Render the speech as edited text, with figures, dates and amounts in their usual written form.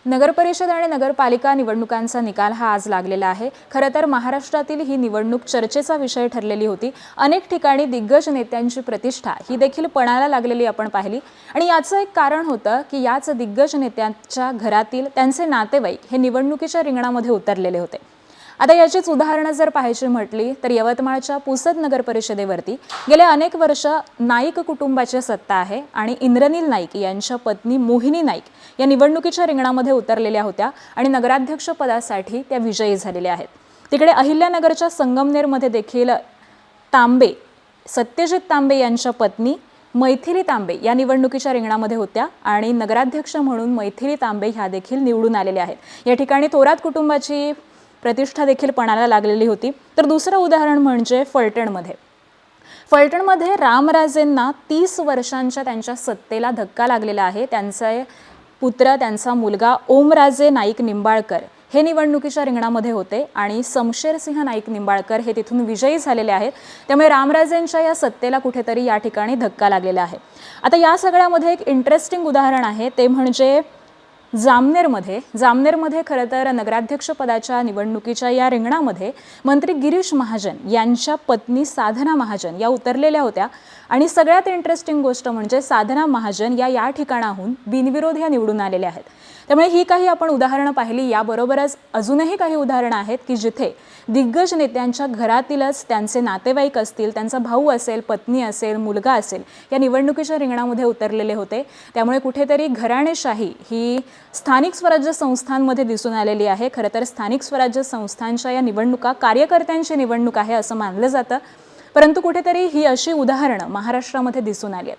नगरपरिषद आणि नगरपालिका निवडणुकांचा निकाल हा आज लागलेला आहे। खरं तर महाराष्ट्रातील ही निवडणूक चर्चेचा विषय ठरलेली होती। अनेक ठिकाणी दिग्गज नेत्यांची प्रतिष्ठा ही देखील पणाला लागलेली आपण पाहिली आणि याचं एक कारण होतं की याच दिग्गज नेत्यांच्या घरातील त्यांचे नातेवाईक हे निवडणुकीच्या रिंगणामध्ये उतरलेले होते। आता याचीच उदाहरणं जर पाहायची म्हटली तर यवतमाळच्या पुसद नगर परिषदेवरती गेल्या अनेक वर्ष नाईक कुटुंबाची सत्ता आहे आणि इंद्रनील नाईक यांच्या पत्नी मोहिनी नाईक या निवडणुकीच्या रिंगणामध्ये उतरलेल्या होत्या आणि नगराध्यक्ष पदासाठी त्या विजयी झालेल्या आहेत। तिकडे अहिल्यानगरच्या संगमनेरमध्ये देखील तांबे सत्यजित तांबे यांच्या पत्नी मैथिली तांबे या निवडणुकीच्या रिंगणामध्ये होत्या आणि नगराध्यक्ष म्हणून मैथिली तांबे ह्या देखील निवडून आलेल्या आहेत। या ठिकाणी थोरात कुटुंबाची प्रतिष्ठा देखील पणाला लागलेली होती। तर दुसरं उदाहरण म्हणजे फलटणमध्ये रामराजेंना 30 वर्षांच्या त्यांच्या सत्तेला धक्का लागलेला आहे। त्यांचे पुत्र त्यांचा मुलगा ओमराजे नाईक निंबाळकर हे निवडणुकीच्या रिंगणामध्ये होते आणि शमशेरसिंह नाईक निंबाळकर हे तिथून विजयी झालेले आहेत। त्यामुळे रामराजेंच्या या सत्तेला कुठेतरी या ठिकाणी धक्का लागलेला आहे। आता या सगळ्यामध्ये एक इंटरेस्टिंग उदाहरण आहे ते म्हणजे जामनेरमध्ये खरं तर नगराध्यक्ष पदाच्या निवडणुकीच्या या रिंगणामध्ये मंत्री गिरीश महाजन यांच्या पत्नी साधना महाजन या उतरलेल्या होत्या आणि सगळ्यात इंटरेस्टिंग गोष्ट म्हणजे साधना महाजन या ठिकाणाहून बिनविरोध या निवडून आलेल्या आहेत। त्यामुळे ही काही आपण उदाहरणं पाहिली, याबरोबरच अजूनही काही उदाहरणं आहेत की जिथे दिग्गज नेत्यांच्या घरातीलच त्यांचे नातेवाईक असतील, त्यांचा भाऊ असेल, पत्नी असेल, मुलगा असेल या निवडणुकीच्या रिंगणामध्ये उतरलेले होते। त्यामुळे कुठेतरी घराणेशाही ही स्थानिक स्वराज्य संस्थांमध्ये दिसून आलेली आहे। खरं तर स्थानिक स्वराज्य संस्थांच्या या निवडणुका कार्यकर्त्यांची निवडणूक आहे असं मानलं जातं, परंतु कुठेतरी ही अशी उदाहरणं महाराष्ट्रामध्ये दिसून आली आहेत।